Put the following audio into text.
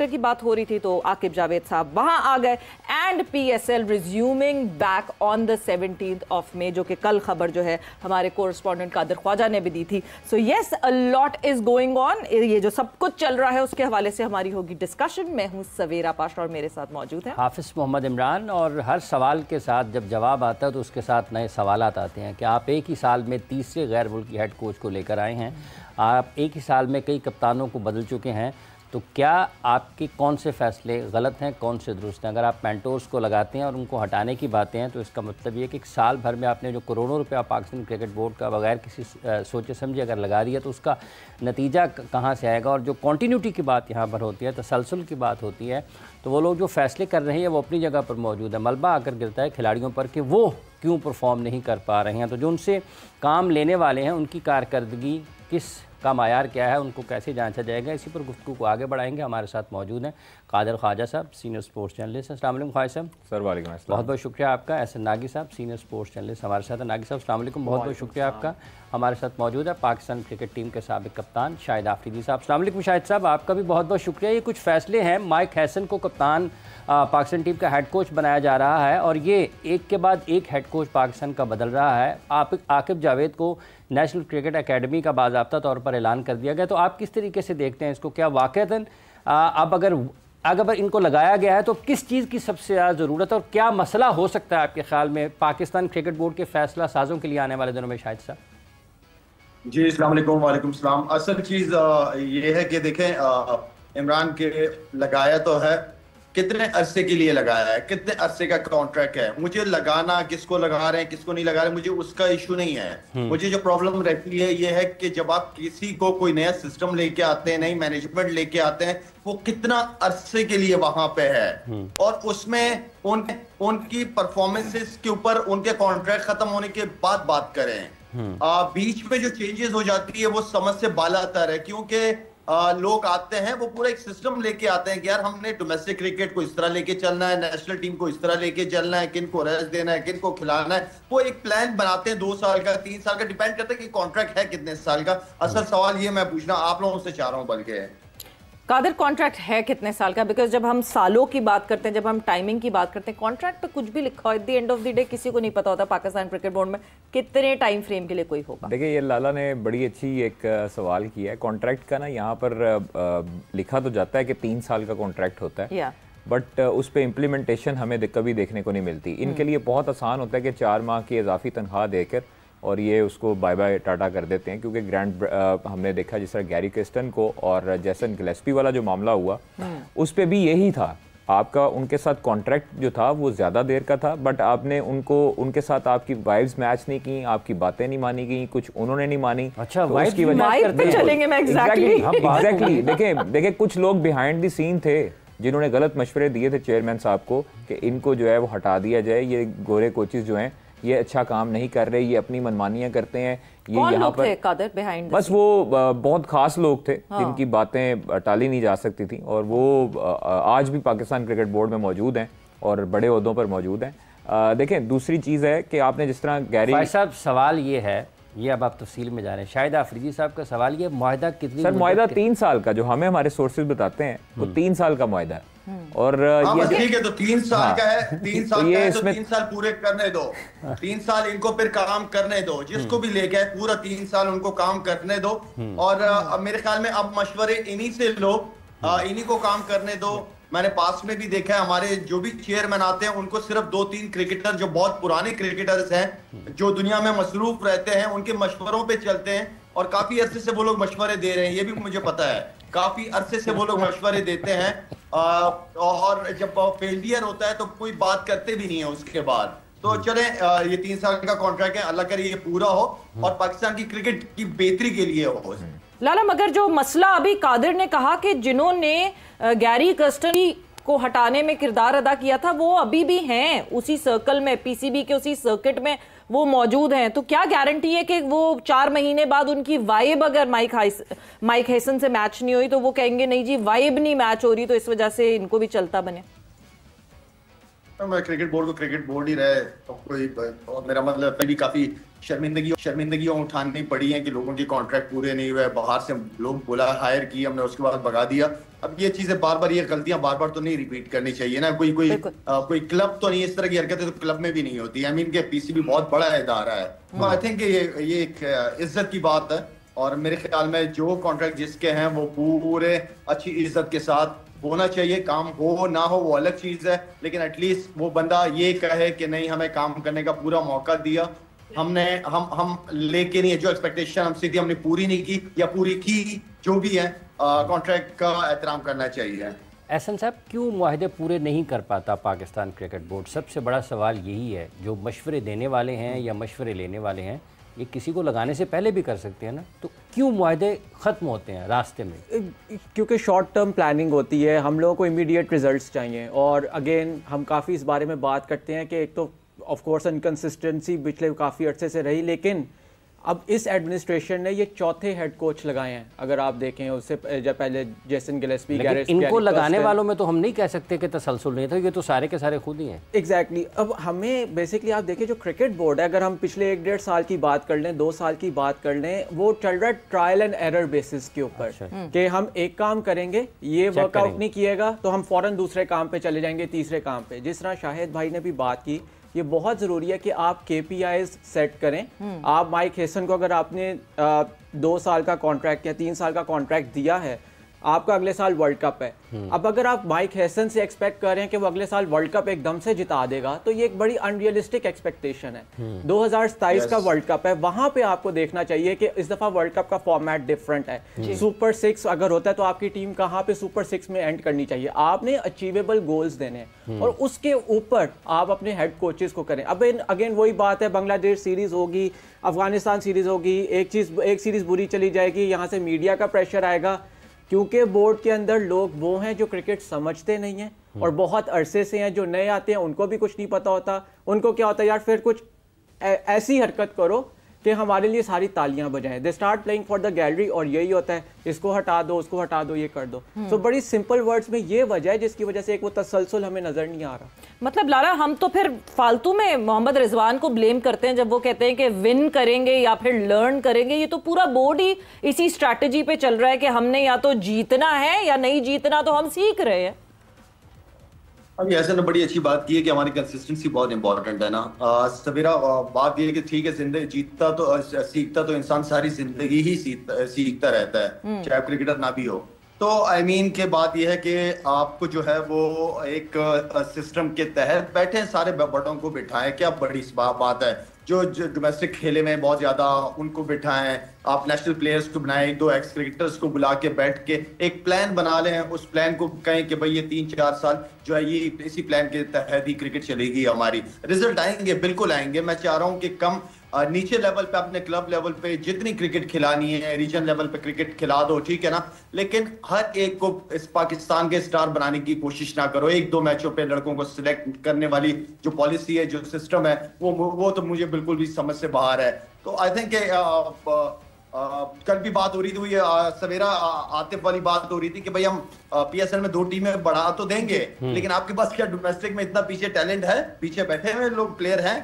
की बात हो रही थी तो आकिब जावेद साहब वहां आ गए and PSL resuming back on the 17th of May, जो कि कल खबर जो है हमारे कोरेस्पॉन्डेंट कादर ख्वाजा ने भी दी थी। So yes, a lot is going on. ये जो सब कुछ चल रहा है उसके हवाले से हमारी होगी डिस्कशन। मैं हूं सवेरा पाशा और मेरे साथ मौजूद है हाफिज मोहम्मद इमरान। और हर सवाल के साथ जब जवाब आता है तो उसके साथ नए सवालात आते हैं कि आप एक ही साल में तीसरे गैर मुल्की हेड कोच को लेकर आए हैं, आप एक ही साल में कई कप्तानों को बदल चुके हैं, तो क्या आपके कौन से फैसले गलत हैं, कौन से दुरुस्त हैं? अगर आप मेंटोर्स को लगाते हैं और उनको हटाने की बातें हैं तो इसका मतलब ये कि एक साल भर में आपने जो करोड़ों रुपया पाकिस्तान क्रिकेट बोर्ड का बगैर किसी सोचे समझे अगर लगा दिया तो उसका नतीजा कहाँ से आएगा? और जो कॉन्टीन्यूटी की बात यहाँ पर होती है, तसलसल की बात होती है, तो वो लोग जो फैसले कर रहे हैं वो अपनी जगह पर मौजूद है। मलबा आकर गिरता है खिलाड़ियों पर कि वो क्यों परफॉर्म नहीं कर पा रहे हैं। तो जो उनसे काम लेने वाले हैं उनकी कारकर्दगी किस का मायार क्या है, उनको कैसे जांचा जाएगा, इसी पर गुफ्तगू को आगे बढ़ाएंगे। हमारे साथ मौजूद हैं Kader Khwaja Sahab, senior sports journalist. अस्सलाम वालेकुम ख्वाजा साहब। सर वालेकुम अस्सलाम। बहुत बहुत शुक्रिया आपका। एहसन नागी साहब, सीनियर स्पोर्ट्स जर्नलिस्ट हमारे साथ हैं। नागी साहब अस्सलाम वालेकुम, बहुत बहुत शुक्रिया आपका। हमारे साथ मौजूद है पाकिस्तान क्रिकेट टीम के साबिक कप्तान शाहिद आफरीदी साहब। अस्सलाम वालेकुम शाहिद साहब, आपका भी बहुत बहुत शुक्रिया। ये कुछ फैसले हैं, माइक हैसन को कप्तान पाकिस्तान टीम का हेड कोच बनाया जा रहा है और ये एक के बाद एक हेड कोच पाकिस्तान का बदल रहा है। आकिब जावेद को नेशनल क्रिकेट एकेडमी का बाज़ाब्ता तौर पर ऐलान कर दिया गया, तो आप किस तरीके से देखते हैं इसको? क्या वाक़तन अब अगर इनको लगाया गया है तो किस चीज़ की सबसे ज़्यादा ज़रूरत है और क्या मसला हो सकता है आपके ख्याल में पाकिस्तान क्रिकेट बोर्ड के फैसला साजों के लिए आने वाले दिनों में शाहिद साहब? जी अस्सलाम वालेकुम। वालेकुम सलाम। असल चीज़ ये है कि देखें, इमरान के लगाया तो है, कितने अरसे के लिए लगाया है, कितने अरसे का कॉन्ट्रैक्ट है। मुझे लगाना, किसको लगा रहे हैं किसको नहीं लगा रहे, मुझे उसका इशू नहीं है। मुझे जो प्रॉब्लम रहती है ये है कि जब आप किसी को कोई नया सिस्टम लेके आते हैं, नई मैनेजमेंट लेके आते हैं, वो कितना अरसे के लिए वहां पे है और उसमें उनकी परफॉर्मेंसेस के ऊपर उनके कॉन्ट्रैक्ट खत्म होने के बाद बात करें। बीच में जो चेंजेस हो जाती है वो समझ से बालातर है, क्योंकि लोग आते हैं वो पूरा एक सिस्टम लेके आते हैं कि यार हमने डोमेस्टिक क्रिकेट को इस तरह लेके चलना है, नेशनल टीम को इस तरह लेके चलना है, किन को रेस्ट देना है, किन को खिलाना है। वो एक प्लान बनाते हैं 2 साल का, 3 साल का, डिपेंड करता है कि कॉन्ट्रैक्ट है कितने साल का। असल सवाल ये मैं पूछना आप लोगों से चाह रहा हूँ बल्कि कादर, कॉन्ट्रैक्ट है कितने साल का? बिकॉज जब हम सालों की बात करते हैं, जब हम टाइमिंग की बात करते हैं, कॉन्ट्रैक्ट पे कुछ भी लिखा हो, at the end of the day किसी को नहीं पता होता पाकिस्तान क्रिकेट बोर्ड में कितने टाइम फ्रेम के लिए कोई होगा। देखिए ये लाला ने बड़ी अच्छी एक सवाल किया है। कॉन्ट्रैक्ट का ना यहाँ पर लिखा तो जाता है कि 3 साल का कॉन्ट्रैक्ट होता है, बट उस पर इम्प्लीमेंटेशन हमें कभी देखने को नहीं मिलती। इनके लिए बहुत आसान होता है कि 4 माह की इजाफी तनख्वाह देकर और ये उसको बाय बाय टाटा कर देते हैं, क्योंकि ग्रैंड हमने देखा जिस तरह गैरी क्रिस्टन को और जैसन गिलेस्पी वाला जो मामला हुआ उस पे भी यही था। आपका उनके साथ कॉन्ट्रैक्ट जो था वो ज़्यादा देर का था, बट आपने उनके साथ आपकी वाइब्स मैच नहीं की, आपकी बातें नहीं मानी गई, कुछ उन्होंने नहीं मानी। अच्छा, तो उसकी वजह पे चलेंगे मैं एग्जैक्टली देखिए कुछ लोग बिहाइंड द सीन थे जिन्होंने गलत मशवरे दिए थे चेयरमैन साहब को कि इनको जो है वो हटा दिया जाए, ये गोरे कोचेज जो हैं ये अच्छा काम नहीं कर रहे, ये अपनी मनमानियां करते हैं। ये यहाँ पर कादर बिहाइंड बस वो बहुत खास लोग थे जिनकी बातें टाली नहीं जा सकती थी और वो आज भी पाकिस्तान क्रिकेट बोर्ड में मौजूद हैं और बड़े ओहदों पर मौजूद हैं। देखें दूसरी चीज़ है कि आपने जिस तरह गैरी साहब सवाल ये है, ये अब आप तफसील में जा रहे हैं, शाहिद आफरीदी साहब का सवाल ये, मुआहदा कितनी? सर मुआहदा 3 साल का जो हमें हमारे सोर्सेज बताते हैं वो 3 साल का मुआहदा है। और ये ठीक है तो 3 साल का है, 3 साल का है तो 3 साल पूरे करने दो, 3 साल इनको फिर काम करने दो, जिसको भी लेके आए पूरा 3 साल उनको काम करने दो। और मेरे ख्याल में अब मशवरे इन्हीं से लो, इन्हीं को काम करने दो। मैंने पास में भी देखा है हमारे जो भी चेयरमैन आते हैं उनको सिर्फ 2-3 क्रिकेटर जो बहुत पुराने क्रिकेटर्स हैं जो दुनिया में मसरूफ रहते हैं उनके मशवरों पे चलते हैं और काफी अरसे से वो लोग मशवरे दे रहे हैं, ये भी मुझे पता है। काफी अरसे से वो लोग मशवरे देते हैं और जब फेलियर होता है तो कोई बात करते भी नहीं है उसके बाद। तो चले ये 3 साल का कॉन्ट्रैक्ट है, अल्लाह करे ये पूरा हो और पाकिस्तान की क्रिकेट की बेहतरी के लिए हो। लाला, मगर जो मसला अभी कादिर ने कहा कि जिन्होंने गैरी कर्स्टन को हटाने में किरदार अदा किया था वो अभी भी हैं उसी सर्कल में, पीसीबी के उसी सर्किट में वो मौजूद हैं, तो क्या गारंटी है कि वो 4 महीने बाद उनकी वाइब अगर माइक हैसन से मैच नहीं हुई तो वो कहेंगे नहीं जी वाइब नहीं मैच हो रही तो इस वजह से इनको भी चलता बने? मैं क्रिकेट बोर्ड को क्रिकेट बोर्ड ही रहे तो कोई, मेरा मतलब भी काफी शर्मिंदगियां उठानी पड़ी हैं कि लोगों के कॉन्ट्रैक्ट पूरे नहीं हुए, बाहर से लोग बुला हायर किए हमने, उसके बाद भगा दिया। अब ये चीजें बार बार, ये गलतियां बार बार तो नहीं रिपीट करनी चाहिए ना। कोई क्लब तो नहीं, इस तरह की हरकतें तो क्लब में भी नहीं होती। आई मीन के पीसीबी बहुत बड़ा इदारा है, तो आई थिंक ये एक इज्जत की बात है। और मेरे ख्याल में जो कॉन्ट्रैक्ट जिसके हैं वो पूरे अच्छी इज्जत के साथ होना चाहिए। काम हो ना हो वो अलग चीज है, लेकिन एटलीस्ट वो बंदा ये कहे कि नहीं, हमें काम करने का पूरा मौका दिया, हमने हम लेके नहीं, जो एक्सपेक्टेशन हमसे थी हमने पूरी नहीं की या पूरी की, जो भी है कॉन्ट्रैक्ट का एहतराम करना चाहिए। एहसन साहब, क्यों मुआहदे पूरे नहीं कर पाता पाकिस्तान क्रिकेट बोर्ड? सबसे बड़ा सवाल यही है। जो मशवरे देने वाले हैं या मशवरे लेने वाले हैं, ये किसी को लगाने से पहले भी कर सकते हैं ना, तो क्यों मुआहदे ख़त्म होते हैं रास्ते में? क्योंकि शॉर्ट टर्म प्लानिंग होती है, हम लोगों को इमीडिएट रिजल्ट्स चाहिए। और अगेन हम काफ़ी इस बारे में बात करते हैं कि एक तो ऑफ कोर्स इनकंसिस्टेंसी पिछले काफ़ी अर्से से रही, लेकिन अब इस एडमिनिस्ट्रेशन ने ये चौथे हेड कोच लगाए हैं। अगर आप देखें, उससे जब पहले जेसन गिलेस्पी, इनको लगाने वालों में तो हम नहीं कह सकते कि तसलसल नहीं था, ये तो सारे के सारे खुद ही हैं। एग्जैक्टली। अब हमें बेसिकली आप देखें, जो क्रिकेट बोर्ड है, अगर हम पिछले 1-1.5 साल की बात कर लें, 2 साल की बात कर लें, वो चल रहा है ट्रायल एंड एरर बेसिस के ऊपर कि हम एक काम करेंगे, ये वर्कआउट नहीं किएगा तो हम फौरन दूसरे काम पे चले जाएंगे, तीसरे काम पे। जिस तरह शाहिद भाई ने भी बात की, ये बहुत ज़रूरी है कि आप KPIs सेट करें। आप माइक हेसन को अगर आपने 2 साल का कॉन्ट्रैक्ट या 3 साल का कॉन्ट्रैक्ट दिया है, आपका अगले साल वर्ल्ड कप है। अब अगर आप माइक हेसन से एक्सपेक्ट कर रहे हैं कि वो अगले साल वर्ल्ड कप एकदम से जिता देगा, तो ये एक बड़ी अनरियलिस्टिक एक्सपेक्टेशन है। 2027 का वर्ल्ड कप है, वहां पे आपको देखना चाहिए कि इस दफा वर्ल्ड कप का फॉर्मेट डिफरेंट है। सुपर 6 अगर होता है तो आपकी टीम कहां पे सुपर 6 में एंड करनी चाहिए। आपने अचीवेबल गोल्स देने हैं और उसके ऊपर आप अपने हेड कोचेस को करें। अब अगेन वही बात है, बांग्लादेश सीरीज होगी, अफगानिस्तान सीरीज होगी, एक सीरीज बुरी चली जाएगी, यहाँ से मीडिया का प्रेशर आएगा, क्योंकि बोर्ड के अंदर लोग वो हैं जो क्रिकेट समझते नहीं हैं और बहुत अरसे से हैं। जो नए आते हैं उनको भी कुछ नहीं पता होता। उनको क्या होता है, यार फिर कुछ ऐसी हरकत करो कि हमारे लिए सारी तालियां बजाएं। They start playing for the gallery, और यही होता है, इसको हटा दो, उसको हटा दो, ये कर दो। तो बड़ी सिंपल वर्ड्स में ये वजह है जिसकी वजह से एक वो तसलसल हमें नजर नहीं आ रहा। मतलब लारा, हम तो फिर फालतू में मोहम्मद रिजवान को ब्लेम करते हैं जब वो कहते हैं कि विन करेंगे या फिर लर्न करेंगे। ये तो पूरा बोर्ड ही इसी स्ट्रैटेजी पे चल रहा है कि हमने या तो जीतना है या नहीं जीतना, तो हम सीख रहे हैं। अभी ऐसे ने बड़ी अच्छी बात की है कि हमारी कंसिस्टेंसी बहुत इंपॉर्टेंट है ना। सवेरा बात ये है कि ठीक है, जिंदगी जीतता तो सीखता तो इंसान सारी जिंदगी ही सीखता रहता है, चाहे क्रिकेटर ना भी हो। तो आई मीन के बात यह है कि आपको जो है वो एक सिस्टम के तहत बैठे सारे बड़ों को बिठाएं, क्या बड़ी बात है। जो डोमेस्टिक खेले में बहुत ज्यादा, उनको बिठाएं, आप नेशनल प्लेयर्स को बनाएं, 1-2 एक्स क्रिकेटर्स को बुला के बैठ के एक प्लान बना लें। उस प्लान को कहें कि भाई ये 3-4 साल जो है ये इसी प्लान के तहत ही क्रिकेट चलेगी हमारी। रिजल्ट आएंगे, बिल्कुल आएंगे। मैं चाह रहा हूँ कि कम नीचे लेवल पे, अपने क्लब लेवल पे जितनी क्रिकेट खिलानी है, रीजन लेवल पे क्रिकेट खिला दो, ठीक है ना, लेकिन हर एक को इस पाकिस्तान के स्टार बनाने की कोशिश ना करो। 1-2 मैचों पे लड़कों को सिलेक्ट करने वाली जो पॉलिसी है, जो सिस्टम है, वो तो मुझे बिल्कुल भी समझ से बाहर है। तो आई थिंक कल भी बात हो रही थी, सवेरा आतिफ वाली बात हो रही थी कि भाई हम PSL में 2 टीमें बढ़ा तो देंगे, लेकिन आपके पास क्या डोमेस्टिक में इतना पीछे टैलेंट है? पीछे बैठे हुए लोग प्लेयर हैं